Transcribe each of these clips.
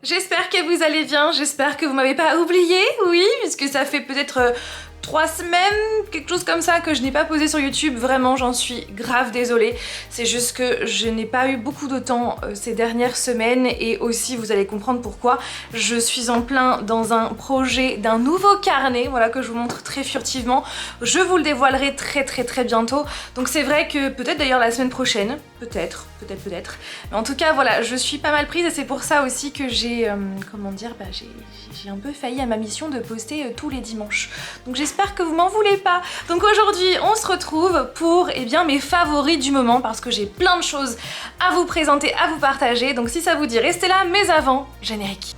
J'espère que vous allez bien, j'espère que vous m'avez pas oublié, oui, puisque ça fait peut-être 3 semaines, quelque chose comme ça, que je n'ai pas posé sur YouTube. Vraiment, j'en suis grave désolée. C'est juste que je n'ai pas eu beaucoup de temps ces dernières semaines et aussi, vous allez comprendre pourquoi, je suis en plein dans un projet d'un nouveau carnet, voilà, que je vous montre très furtivement. Je vous le dévoilerai très bientôt. Donc c'est vrai que peut-être d'ailleurs la semaine prochaine, peut-être. Mais en tout cas, voilà, je suis pas mal prise et c'est pour ça aussi que j'ai, comment dire, j'ai un peu failli à ma mission de poster tous les dimanches. Donc j'espère que vous m'en voulez pas. Donc aujourd'hui, on se retrouve pour, eh bien, mes favoris du moment parce que j'ai plein de choses à vous présenter, à vous partager. Donc si ça vous dit, restez là, mais avant, générique.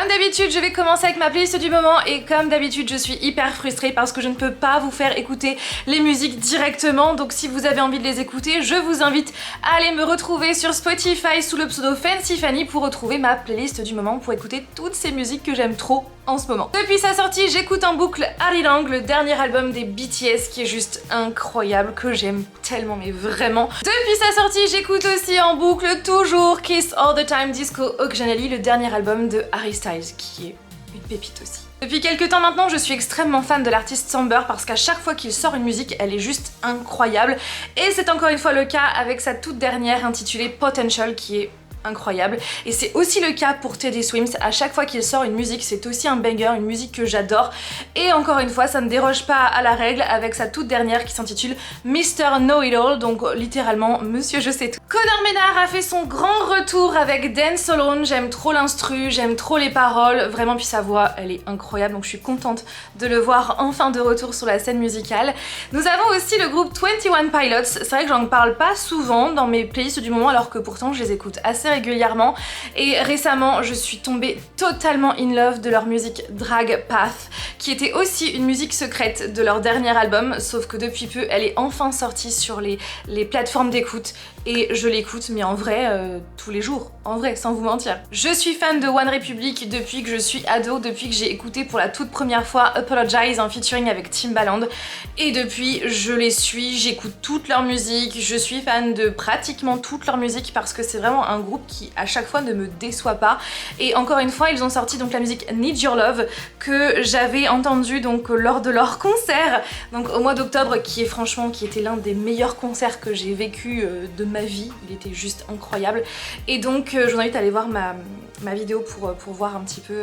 D'habitude, je vais commencer avec ma playlist du moment et comme d'habitude, je suis hyper frustrée parce que je ne peux pas vous faire écouter les musiques directement. Donc si vous avez envie de les écouter, je vous invite à aller me retrouver sur Spotify sous le pseudo Fancy Fanny pour retrouver ma playlist du moment pour écouter toutes ces musiques que j'aime trop en ce moment. Depuis sa sortie, j'écoute en boucle Arirang, le dernier album des BTS qui est juste incroyable, que j'aime tellement, mais vraiment. Depuis sa sortie, j'écoute aussi en boucle toujours Kiss All The Time Disco Okjanali, le dernier album de Harry Styles, qui est une pépite aussi. Depuis quelques temps maintenant, je suis extrêmement fan de l'artiste Samber parce qu'à chaque fois qu'il sort une musique, elle est juste incroyable. Et c'est encore une fois le cas avec sa toute dernière intitulée Potential qui est incroyable. Et c'est aussi le cas pour Teddy Swims. À chaque fois qu'il sort une musique, c'est aussi un banger, une musique que j'adore. Et encore une fois, ça ne déroge pas à la règle avec sa toute dernière qui s'intitule Mr. Know-It-All, donc littéralement Monsieur Je Sais Tout. Conor Maynard a fait son grand retour avec Dance Alone. J'aime trop l'instru, j'aime trop les paroles, vraiment, puis sa voix, elle est incroyable, donc je suis contente de le voir enfin de retour sur la scène musicale. Nous avons aussi le groupe 21 Pilots. C'est vrai que j'en parle pas souvent dans mes playlists du moment, alors que pourtant je les écoute assez régulièrement. Et récemment, je suis tombée totalement in love de leur musique Drag Path, qui était aussi une musique secrète de leur dernier album, sauf que depuis peu, elle est enfin sortie sur les plateformes d'écoute. Et je l'écoute, mais en vrai, tous les jours, en vrai, sans vous mentir. Je suis fan de One Republic depuis que je suis ado, depuis que j'ai écouté pour la toute première fois Apologize en featuring avec Timbaland. Et depuis, je les suis, j'écoute toute leur musique, je suis fan de pratiquement toute leur musique parce que c'est vraiment un groupe qui à chaque fois ne me déçoit pas. Et encore une fois, ils ont sorti donc la musique Need Your Love que j'avais entendue donc lors de leur concert, donc au mois d'octobre, qui était l'un des meilleurs concerts que j'ai vécu de ma vie. Il était juste incroyable. Et donc je vous invite à aller voir ma vidéo pour voir un petit peu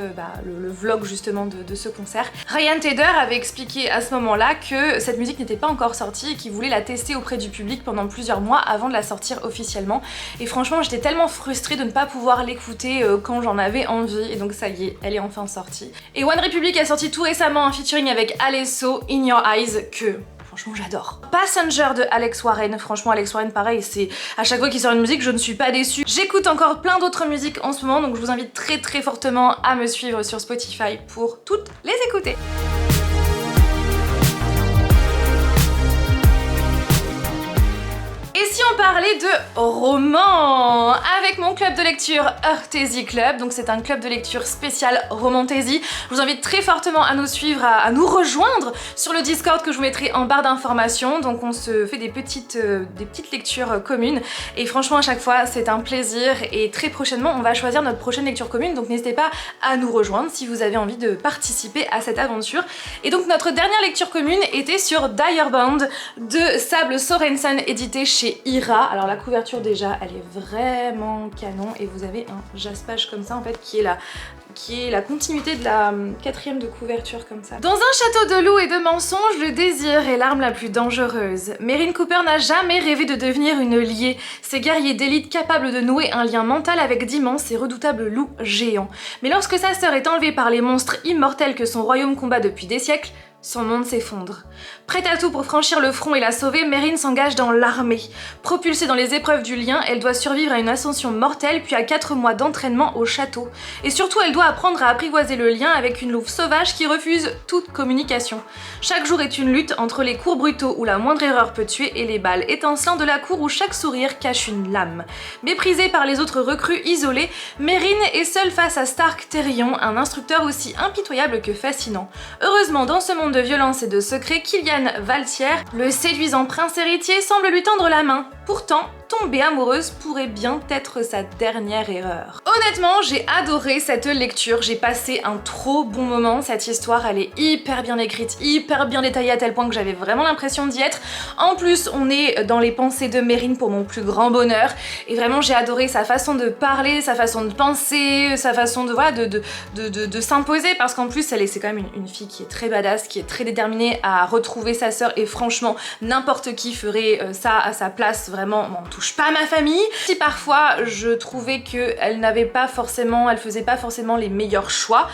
le vlog justement de ce concert. Ryan Tedder avait expliqué à ce moment-là que cette musique n'était pas encore sortie et qu'il voulait la tester auprès du public pendant plusieurs mois avant de la sortir officiellement. Et franchement, j'étais tellement frustrée de ne pas pouvoir l'écouter quand j'en avais envie. Et donc ça y est, elle est enfin sortie. Et One Republic a sorti tout récemment un featuring avec Alesso, In Your Eyes, que franchement j'adore. Passenger de Alex Warren, franchement Alex Warren pareil, c'est à chaque fois qu'il sort une musique je ne suis pas déçue. J'écoute encore plein d'autres musiques en ce moment, donc je vous invite très fortement à me suivre sur Spotify pour toutes les écouter. Et si on parlait de roman avec mon club de lecture Heurtaisie Club, donc c'est un club de lecture spécial Romantaisie. Je vous invite très fortement à nous suivre, à nous rejoindre sur le Discord que je vous mettrai en barre d'informations. Donc on se fait des petites lectures communes et franchement à chaque fois c'est un plaisir et très prochainement on va choisir notre prochaine lecture commune, donc n'hésitez pas à nous rejoindre si vous avez envie de participer à cette aventure. Et donc notre dernière lecture commune était sur Diamond de Sable Sorensen, édité chez Ira. Alors la couverture déjà elle est vraiment canon et vous avez un jaspage comme ça en fait qui est la continuité de la quatrième de couverture comme ça. Dans un château de loups et de mensonges, le désir est l'arme la plus dangereuse. Meryn Cooper n'a jamais rêvé de devenir une liée, ces guerriers d'élite capables de nouer un lien mental avec d'immenses et redoutables loups géants. Mais lorsque sa sœur est enlevée par les monstres immortels que son royaume combat depuis des siècles, Son monde s'effondre. Prête à tout pour franchir le front et la sauver, Mérine s'engage dans l'armée. Propulsée dans les épreuves du lien, elle doit survivre à une ascension mortelle puis à 4 mois d'entraînement au château. Et surtout, elle doit apprendre à apprivoiser le lien avec une louve sauvage qui refuse toute communication. Chaque jour est une lutte entre les coups brutaux où la moindre erreur peut tuer et les balles étincelant de la cour où chaque sourire cache une lame. Méprisée par les autres recrues isolées, Mérine est seule face à Stark Terrion, un instructeur aussi impitoyable que fascinant. Heureusement, dans ce monde de violence et de secrets, Killian Valtier, le séduisant prince héritier, semble lui tendre la main. Pourtant, tomber amoureuse pourrait bien être sa dernière erreur. Honnêtement, j'ai adoré cette lecture, j'ai passé un trop bon moment, cette histoire elle est hyper bien écrite, hyper bien détaillée à tel point que j'avais vraiment l'impression d'y être. En plus, on est dans les pensées de Mérine pour mon plus grand bonheur, et vraiment j'ai adoré sa façon de parler, sa façon de penser, sa façon de, voilà, de s'imposer, parce qu'en plus c'est quand même une fille qui est très badass, qui est très déterminée à retrouver sa sœur, et franchement, n'importe qui ferait ça à sa place, vraiment, on touche pas à ma famille. Si parfois je trouvais qu'elle faisait pas forcément les meilleurs choix,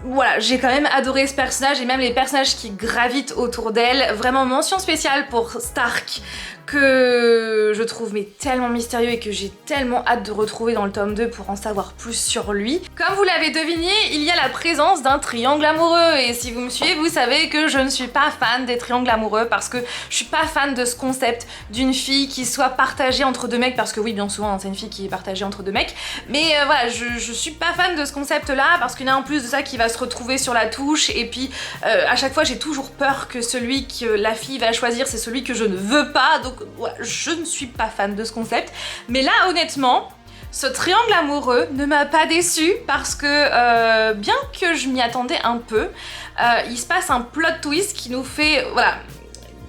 voilà, j'ai quand même adoré ce personnage et même les personnages qui gravitent autour d'elle. Vraiment mention spéciale pour Stark, que je trouve mais tellement mystérieux et que j'ai tellement hâte de retrouver dans le tome 2 pour en savoir plus sur lui. Comme vous l'avez deviné, il y a la présence d'un triangle amoureux, et si vous me suivez, vous savez que je ne suis pas fan des triangles amoureux parce que je suis pas fan de ce concept d'une fille qui soit partagée entre deux mecs, parce que oui, bien souvent c'est une fille qui est partagée entre deux mecs, mais voilà, je suis pas fan de ce concept là parce qu'il y a en plus de ça qui va se retrouver sur la touche, et puis à chaque fois j'ai toujours peur que celui que la fille va choisir c'est celui que je ne veux pas, donc ouais, je ne suis pas fan de ce concept. Mais là honnêtement, ce triangle amoureux ne m'a pas déçue parce que bien que je m'y attendais un peu, il se passe un plot twist qui nous fait, voilà,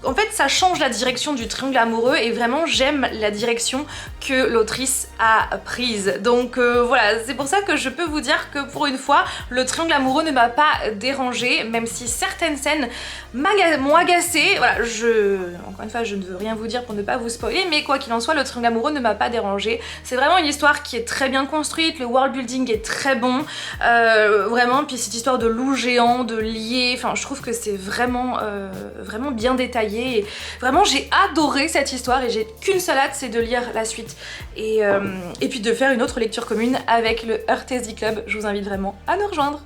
en fait ça change la direction du triangle amoureux, et vraiment j'aime la direction que l'autrice a prise. Donc voilà, c'est pour ça que je peux vous dire que pour une fois le triangle amoureux ne m'a pas dérangée, même si certaines scènes m'ont agacée. Voilà, encore une fois je ne veux rien vous dire pour ne pas vous spoiler, mais quoi qu'il en soit, le triangle amoureux ne m'a pas dérangée. C'est vraiment une histoire qui est très bien construite, le world building est très bon, vraiment, puis cette histoire de loup géant, de lier, enfin je trouve que c'est vraiment, vraiment bien détaillé. Et vraiment j'ai adoré cette histoire et j'ai qu'une seule hâte, c'est de lire la suite et puis de faire une autre lecture commune avec le Heurtesy Club. Je vous invite vraiment à nous rejoindre.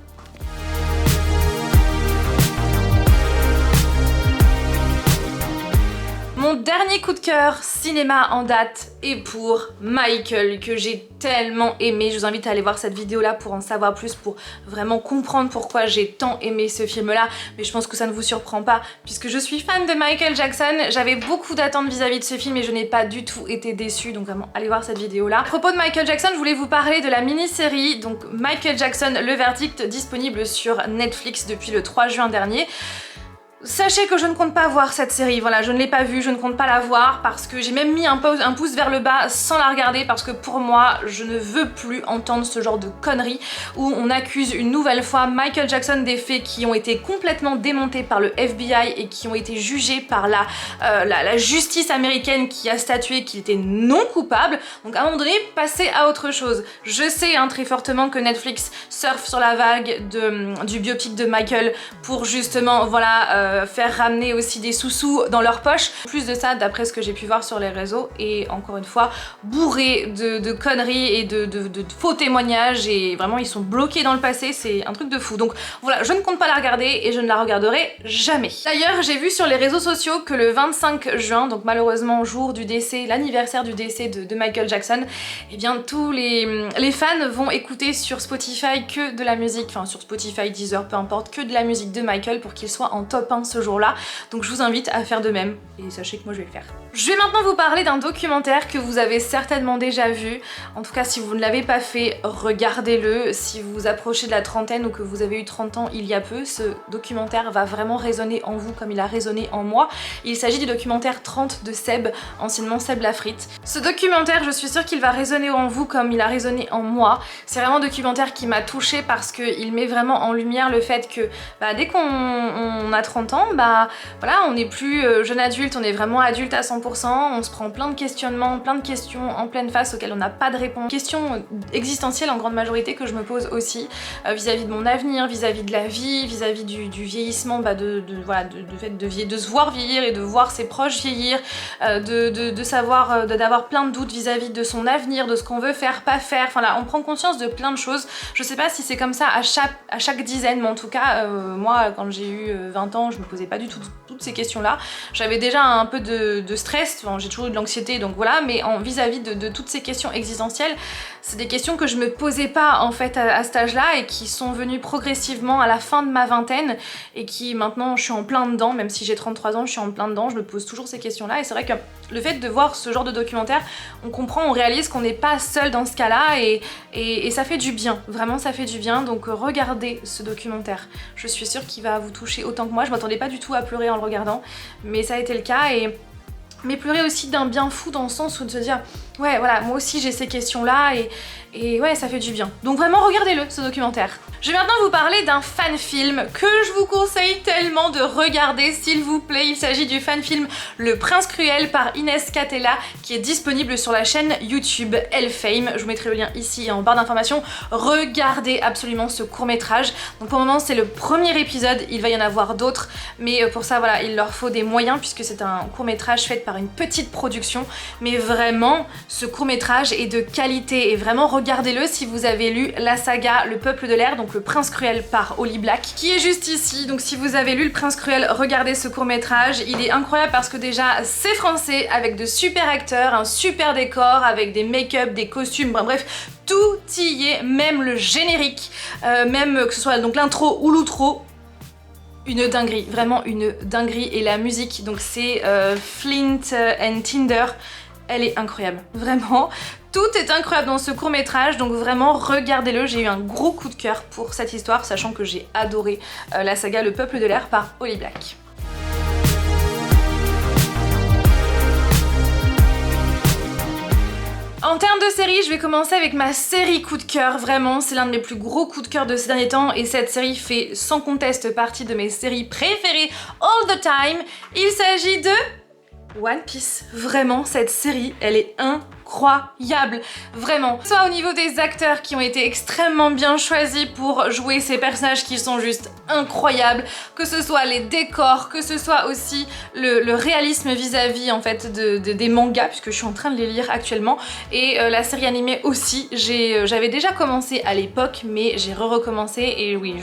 Mon dernier coup de cœur cinéma en date est pour Michael, que j'ai tellement aimé. Je vous invite à aller voir cette vidéo là pour en savoir plus, pour vraiment comprendre pourquoi j'ai tant aimé ce film là, mais je pense que ça ne vous surprend pas puisque je suis fan de Michael Jackson. J'avais beaucoup d'attentes vis-à-vis de ce film et je n'ai pas du tout été déçue, donc vraiment allez voir cette vidéo là. À propos de Michael Jackson, je voulais vous parler de la mini-série, donc Michael Jackson, le verdict, disponible sur Netflix depuis le 3 juin dernier. Sachez que je ne compte pas voir cette série, voilà, je ne l'ai pas vue, je ne compte pas la voir parce que j'ai même mis un pouce vers le bas sans la regarder, parce que pour moi, je ne veux plus entendre ce genre de conneries où on accuse une nouvelle fois Michael Jackson des faits qui ont été complètement démontés par le FBI et qui ont été jugés par la justice américaine qui a statué qu'il était non coupable. Donc à un moment donné, passez à autre chose. Je sais hein, très fortement que Netflix surfe sur la vague du biopic de Michael pour justement, voilà, faire ramener aussi des sous-sous dans leur poche. En plus de ça, d'après ce que j'ai pu voir sur les réseaux, et encore une fois, bourré de conneries et de faux témoignages, et vraiment ils sont bloqués dans le passé, c'est un truc de fou. Donc voilà, je ne compte pas la regarder et je ne la regarderai jamais. D'ailleurs, j'ai vu sur les réseaux sociaux que le 25 juin, donc malheureusement jour du décès, l'anniversaire du décès de Michael Jackson, eh bien tous les fans vont écouter sur Spotify que de la musique, enfin sur Spotify, Deezer, peu importe, que de la musique de Michael pour qu'il soit en top 1 ce jour-là. Donc je vous invite à faire de même et sachez que moi je vais le faire. Je vais maintenant vous parler d'un documentaire que vous avez certainement déjà vu. En tout cas, si vous ne l'avez pas fait, regardez-le. Si vous vous approchez de la trentaine ou que vous avez eu 30 ans il y a peu, ce documentaire va vraiment résonner en vous comme il a résonné en moi. Il s'agit du documentaire 30 de Seb, anciennement Seb Lafrite. Ce documentaire, je suis sûre qu'il va résonner en vous comme il a résonné en moi. C'est vraiment un documentaire qui m'a touchée parce qu'il met vraiment en lumière le fait que dès qu'on a 30 ans, voilà, on n'est plus jeune adulte, on est vraiment adulte à 100%, 100%, on se prend plein de questionnements, plein de questions en pleine face auxquelles on n'a pas de réponse. Questions existentielles en grande majorité que je me pose aussi vis-à-vis de mon avenir, vis-à-vis de la vie, vis-à-vis du vieillissement, voilà, de se voir vieillir et de voir ses proches vieillir, de savoir, d'avoir plein de doutes vis-à-vis de son avenir, de ce qu'on veut faire, pas faire. Enfin là, on prend conscience de plein de choses. Je sais pas si c'est comme ça à chaque dizaine, mais en tout cas, moi, quand j'ai eu 20 ans, je me posais pas du tout toutes ces questions-là. J'avais déjà un peu de stress, enfin, j'ai toujours eu de l'anxiété, donc voilà, mais vis-à-vis de toutes ces questions existentielles, c'est des questions que je me posais pas en fait à cet âge-là et qui sont venues progressivement à la fin de ma vingtaine et qui maintenant je suis en plein dedans, même si j'ai 33 ans, je suis en plein dedans, je me pose toujours ces questions-là et c'est vrai que le fait de voir ce genre de documentaire, on comprend, on réalise qu'on n'est pas seul dans ce cas-là et ça fait du bien, vraiment ça fait du bien, donc regardez ce documentaire. Je suis sûre qu'il va vous toucher autant que moi, je m'attendais pas du tout à pleurer en le regardant, mais ça a été le cas mais pleurer aussi d'un bien fou dans le sens où de se dire ouais voilà, moi aussi j'ai ces questions là et ouais, ça fait du bien. Donc vraiment regardez-le ce documentaire. Je vais maintenant vous parler d'un fan film que je vous conseille tellement de regarder s'il vous plaît. Il s'agit du fan film Le Prince Cruel par Inès Catella qui est disponible sur la chaîne YouTube Elle-Fame. Je vous mettrai le lien ici en barre d'informations. Regardez absolument ce court-métrage. Donc pour le moment c'est le premier épisode, il va y en avoir d'autres, mais pour ça voilà, il leur faut des moyens puisque c'est un court-métrage fait par une petite production, mais vraiment ce court-métrage est de qualité et vraiment regardez-le si vous avez lu la saga Le Peuple de l'air, donc Le Prince Cruel par Holly Black, qui est juste ici. Donc si vous avez lu Le Prince Cruel, regardez ce court-métrage. Il est incroyable parce que déjà c'est français avec de super acteurs, un super décor, avec des make-up, des costumes, bref, tout y est, même le générique, même que ce soit donc l'intro ou l'outro. Une dinguerie, vraiment une dinguerie. Et la musique, donc c'est Flint and Tinder, elle est incroyable, vraiment. Tout est incroyable dans ce court-métrage, donc vraiment regardez-le. J'ai eu un gros coup de cœur pour cette histoire, sachant que j'ai adoré la saga Le Peuple de l'air par Holly Black. En termes de série, je vais commencer avec ma série coup de cœur, vraiment, c'est l'un de mes plus gros coups de cœur de ces derniers temps et cette série fait sans conteste partie de mes séries préférées all the time. Il s'agit de One Piece. Vraiment, cette série, elle est incroyable, vraiment. Soit au niveau des acteurs qui ont été extrêmement bien choisis pour jouer ces personnages qui sont juste incroyables, que ce soit les décors, que ce soit aussi le réalisme vis-à-vis en fait des mangas, puisque je suis en train de les lire actuellement, et la série animée aussi. J'avais déjà commencé à l'époque, mais j'ai recommencé et oui,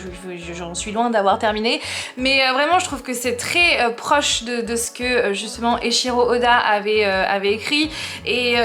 j'en suis loin d'avoir terminé, mais vraiment je trouve que c'est très proche de ce que justement Eiichiro Oda avait écrit et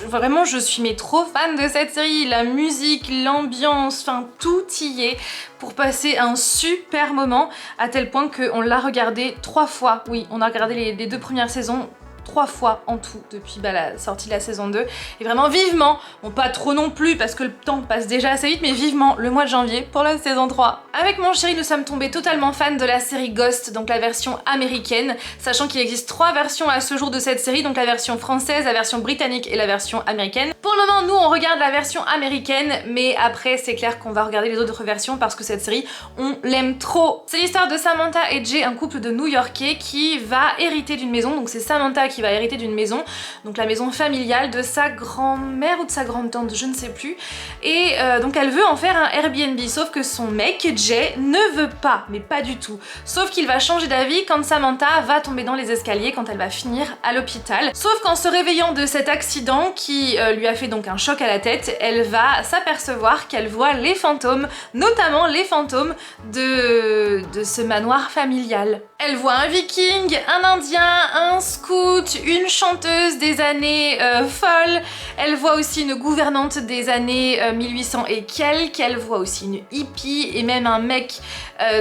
vraiment je suis trop fan de cette série, la musique, l'ambiance, enfin tout y est pour passer un super moment à tel point qu'on l'a regardé 3 fois, oui on a regardé les 2 premières saisons 3 fois en tout depuis la sortie de la saison 2 et vraiment vivement, bon pas trop non plus parce que le temps passe déjà assez vite, mais vivement le mois de janvier pour la saison 3. Avec mon chéri nous sommes tombés totalement fans de la série Ghost, donc la version américaine, sachant qu'il existe 3 versions à ce jour de cette série, donc la version française, la version britannique et la version américaine. Pour le moment nous on regarde la version américaine, mais après c'est clair qu'on va regarder les autres versions parce que cette série on l'aime trop. C'est l'histoire de Samantha et Jay, un couple de New-Yorkais qui va hériter d'une maison, donc c'est Samantha qui va hériter d'une maison, donc la maison familiale de sa grand-mère ou de sa grande-tante, je ne sais plus, et donc elle veut en faire un Airbnb, sauf que son mec, Jay, ne veut pas, mais pas du tout, sauf qu'il va changer d'avis quand Samantha va tomber dans les escaliers, quand elle va finir à l'hôpital, sauf qu'en se réveillant de cet accident qui lui a fait donc un choc à la tête, elle va s'apercevoir qu'elle voit les fantômes, notamment les fantômes de ce manoir familial. Elle voit un viking, un indien, un scout, une chanteuse des années folles, elle voit aussi une gouvernante des années 1800 et quelques, elle voit aussi une hippie et même un mec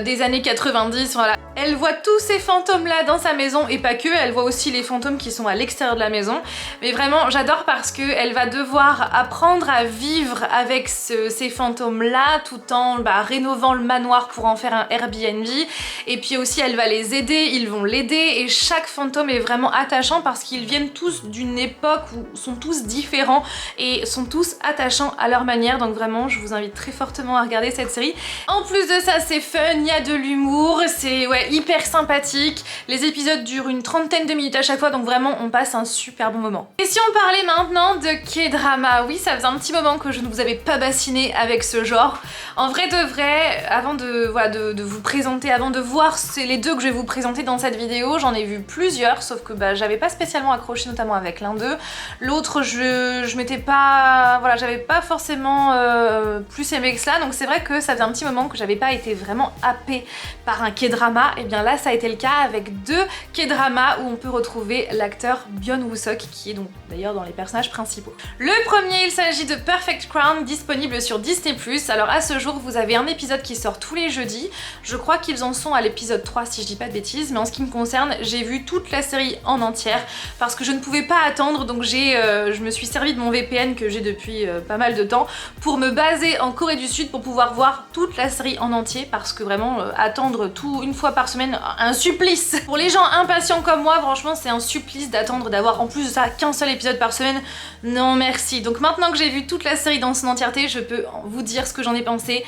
des années 90, voilà. Elle voit tous ces fantômes-là dans sa maison et pas que, elle voit aussi les fantômes qui sont à l'extérieur de la maison. Mais vraiment, j'adore parce qu'elle va devoir apprendre à vivre avec ces fantômes-là tout en rénovant le manoir pour en faire un Airbnb. Et puis aussi, elle va les aider, ils vont l'aider et chaque fantôme est vraiment attachant parce qu'ils viennent tous d'une époque où sont tous différents et sont tous attachants à leur manière. Donc vraiment, je vous invite très fortement à regarder cette série. En plus de ça, c'est fun, il y a de l'humour, c'est hyper sympathique. Les épisodes durent une trentaine de minutes à chaque fois, donc vraiment on passe un super bon moment. Et si on parlait maintenant de K-drama, oui, ça faisait un petit moment que je ne vous avais pas bassiné avec ce genre. En vrai de vrai, avant de vous présenter, avant de voir les deux que je vais vous présenter dans cette vidéo, j'en ai vu plusieurs, sauf que j'avais pas spécialement accroché, notamment avec l'un d'eux. L'autre, je m'étais pas... Voilà, j'avais pas forcément plus aimé que cela, donc c'est vrai que ça faisait un petit moment que j'avais pas été vraiment happée par un K-drama. Et bien là, ça a été le cas avec deux K-dramas où on peut retrouver l'acteur Byun Woo-seok, qui est donc d'ailleurs dans les personnages principaux. Le premier, il s'agit de Perfect Crown, disponible sur Disney+. Alors à ce jour, vous avez un épisode qui sort tous les jeudis. Je crois qu'ils en sont à l'épisode 3 si je dis pas de bêtises, mais en ce qui me concerne, j'ai vu toute la série en entière parce que je ne pouvais pas attendre, donc je me suis servi de mon VPN que j'ai depuis pas mal de temps pour me baser en Corée du Sud pour pouvoir voir toute la série en entier, parce que vraiment attendre tout une fois par semaine, un supplice. Pour les gens impatients comme moi, franchement c'est un supplice d'attendre, d'avoir en plus de ça qu'un seul épisode par semaine. Non merci. Donc maintenant que j'ai vu toute la série dans son entièreté, je peux vous dire ce que j'en ai pensé.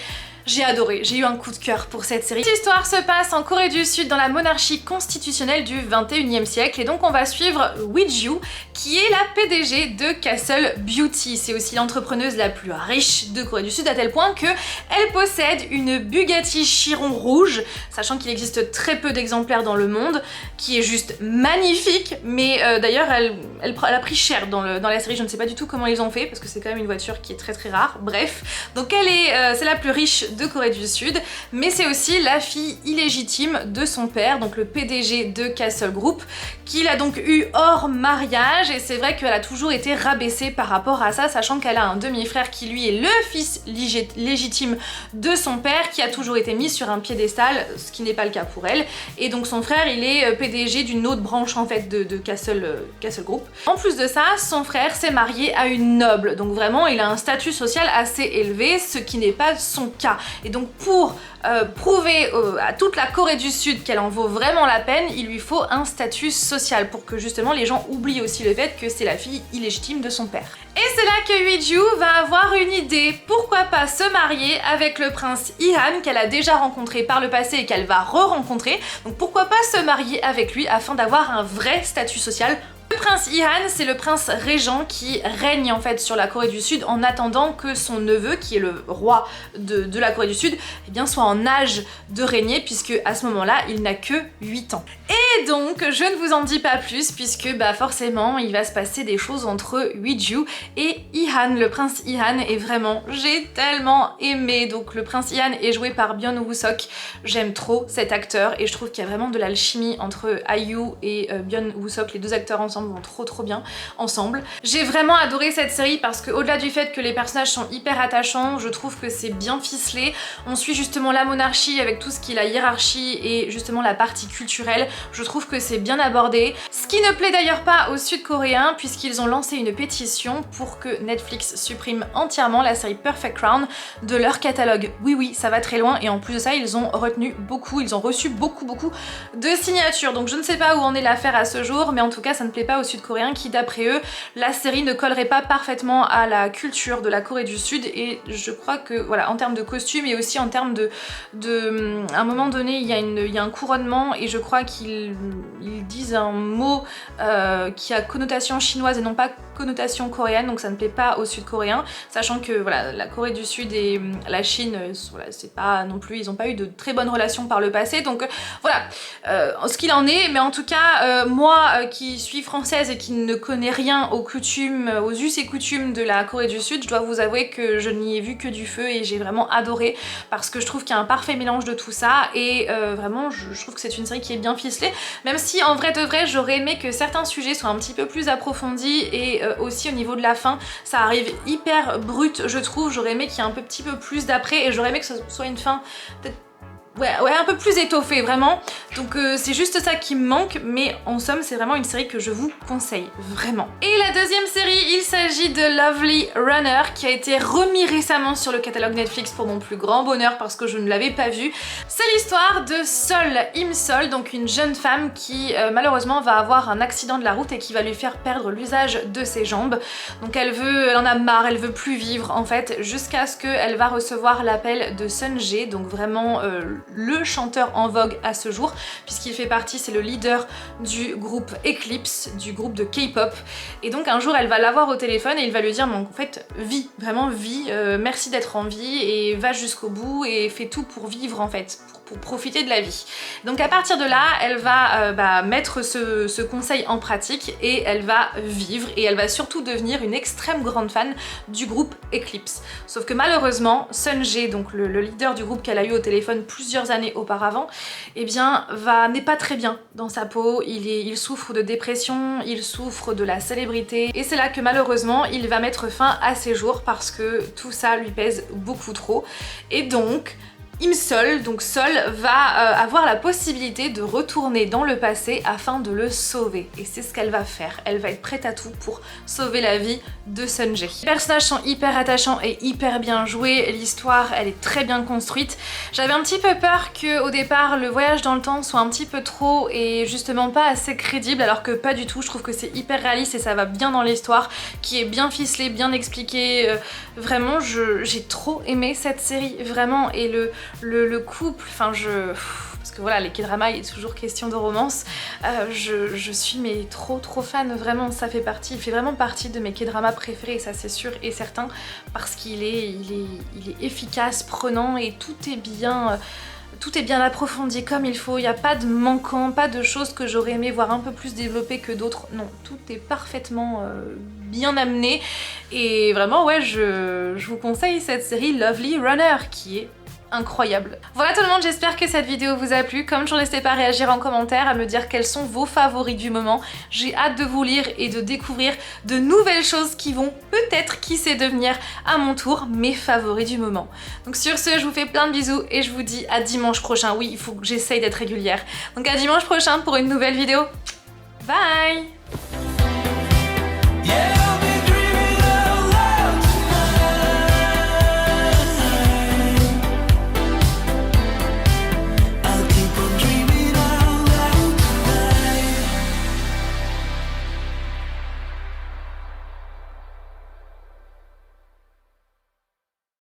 J'ai adoré, j'ai eu un coup de cœur pour cette série. L'histoire se passe en Corée du Sud dans la monarchie constitutionnelle du 21e siècle, et donc on va suivre Wee-ju qui est la PDG de Castle Beauty. C'est aussi l'entrepreneuse la plus riche de Corée du Sud, à tel point que elle possède une Bugatti Chiron rouge, sachant qu'il existe très peu d'exemplaires dans le monde, qui est juste magnifique, mais d'ailleurs elle a pris cher dans la série. Je ne sais pas du tout comment ils ont fait parce que c'est quand même une voiture qui est très très rare. Bref, donc c'est la plus riche de Corée du Sud, mais c'est aussi la fille illégitime de son père, donc le PDG de Castle Group, qu'il a donc eu hors mariage, et c'est vrai qu'elle a toujours été rabaissée par rapport à ça, sachant qu'elle a un demi-frère qui lui est le fils légitime de son père, qui a toujours été mis sur un piédestal, ce qui n'est pas le cas pour elle, et donc son frère il est PDG d'une autre branche en fait de Castle Group. En plus de ça, son frère s'est marié à une noble, donc vraiment il a un statut social assez élevé, ce qui n'est pas son cas. Et donc pour prouver à toute la Corée du Sud qu'elle en vaut vraiment la peine, il lui faut un statut social pour que justement les gens oublient aussi le fait que c'est la fille illégitime de son père. Et c'est là que Wee-ju va avoir une idée. Pourquoi pas se marier avec le prince Ihan qu'elle a déjà rencontré par le passé et qu'elle va re-rencontrer. Donc pourquoi pas se marier avec lui afin d'avoir un vrai statut social. Le prince Ihan, c'est le prince régent qui règne en fait sur la Corée du Sud en attendant que son neveu, qui est le roi de la Corée du Sud, eh bien, soit en âge de régner, puisque à ce moment-là, il n'a que 8 ans. Et donc, je ne vous en dis pas plus, puisque forcément, il va se passer des choses entre Wee-ju et Ihan. Le prince Ihan est vraiment, j'ai tellement aimé. Donc le prince Ihan est joué par Byun Woo-seok. J'aime trop cet acteur et je trouve qu'il y a vraiment de l'alchimie entre IU et Byun Woo-seok. Les deux acteurs ensemble vont trop bien ensemble. J'ai vraiment adoré cette série parce que au-delà du fait que les personnages sont hyper attachants, je trouve que c'est bien ficelé. On suit justement la monarchie avec tout ce qui est la hiérarchie et justement la partie culturelle. Je trouve que c'est bien abordé. Ce qui ne plaît d'ailleurs pas aux Sud-Coréens, puisqu'ils ont lancé une pétition pour que Netflix supprime entièrement la série Perfect Crown de leur catalogue. Oui, ça va très loin, et en plus de ça, ils ont reçu beaucoup de signatures. Donc je ne sais pas où en est l'affaire à ce jour, mais en tout cas ça ne plaît pas aux Sud-Coréens qui, d'après eux, la série ne collerait pas parfaitement à la culture de la Corée du Sud. Et je crois que voilà, en termes de costumes et aussi en termes à un moment donné, il y a un couronnement, et je crois qu'ils disent un mot qui a connotation chinoise et non pas connotation coréenne, donc ça ne plaît pas aux Sud-Coréens, sachant que voilà, la Corée du Sud et la Chine, voilà, c'est pas non plus, ils n'ont pas eu de très bonnes relations par le passé, donc voilà ce qu'il en est. Mais en tout cas, moi qui suis française et qui ne connais rien aux coutumes, aux us et coutumes de la Corée du Sud, je dois vous avouer que je n'y ai vu que du feu, et j'ai vraiment adoré parce que je trouve qu'il y a un parfait mélange de tout ça, et vraiment je trouve que c'est une série qui est bien ficelée, même si en vrai de vrai j'aurais aimé que certains sujets soient un petit peu plus approfondis, et aussi au niveau de la fin ça arrive hyper brut, je trouve. J'aurais aimé qu'il y ait un petit peu plus d'après, et j'aurais aimé que ce soit une fin peut-être ouais, un peu plus étoffé vraiment. Donc c'est juste ça qui me manque, mais en somme c'est vraiment une série que je vous conseille, vraiment. Et la deuxième série, il s'agit de Lovely Runner, qui a été remis récemment sur le catalogue Netflix pour mon plus grand bonheur parce que je ne l'avais pas vu. C'est l'histoire de Sol Im-sol, donc une jeune femme qui malheureusement va avoir un accident de la route et qui va lui faire perdre l'usage de ses jambes. Donc elle en a marre, elle veut plus vivre en fait, jusqu'à ce qu'elle va recevoir l'appel de Sun Jae, donc vraiment le chanteur en vogue à ce jour, puisqu'il fait partie, c'est le leader du groupe Eclipse, du groupe de K-pop. Et donc un jour elle va l'avoir au téléphone et il va lui dire mais en fait vis, vraiment vis, merci d'être en vie et va jusqu'au bout et fais tout pour vivre en fait, pour profiter de la vie. Donc à partir de là, elle va mettre ce conseil en pratique et elle va vivre et elle va surtout devenir une extrême grande fan du groupe Eclipse. Sauf que malheureusement, Sunjae, donc le leader du groupe qu'elle a eu au téléphone plusieurs années auparavant, eh bien n'est pas très bien dans sa peau, il souffre de dépression, il souffre de la célébrité et c'est là que malheureusement il va mettre fin à ses jours parce que tout ça lui pèse beaucoup trop et donc Im-Sol, donc Sol, va avoir la possibilité de retourner dans le passé afin de le sauver. Et c'est ce qu'elle va faire. Elle va être prête à tout pour sauver la vie de Sunjae. Les personnages sont hyper attachants et hyper bien joués. L'histoire, elle est très bien construite. J'avais un petit peu peur que au départ, le voyage dans le temps soit un petit peu trop et justement pas assez crédible, alors que pas du tout. Je trouve que c'est hyper réaliste et ça va bien dans l'histoire, qui est bien ficelée, bien expliquée. Vraiment, j'ai trop aimé cette série, vraiment. Et le couple, enfin parce que voilà, les K-dramas, il est toujours question de romance, je suis mais trop fan, vraiment, ça fait partie, il fait vraiment partie de mes K-dramas préférés, ça c'est sûr et certain, parce qu'il est efficace, prenant et tout est bien approfondi comme il faut, il n'y a pas de manquant, pas de choses que j'aurais aimé voir un peu plus développées que d'autres, non, tout est parfaitement bien amené et vraiment ouais, je vous conseille cette série Lovely Runner qui est incroyable. Voilà tout le monde, j'espère que cette vidéo vous a plu. Comme toujours, n'hésitez pas à réagir en commentaire, à me dire quels sont vos favoris du moment. J'ai hâte de vous lire et de découvrir de nouvelles choses qui vont peut-être, qui sait, devenir à mon tour mes favoris du moment. Donc sur ce, je vous fais plein de bisous et je vous dis à dimanche prochain. Oui, il faut que j'essaye d'être régulière. Donc à dimanche prochain pour une nouvelle vidéo. Bye! Yeah.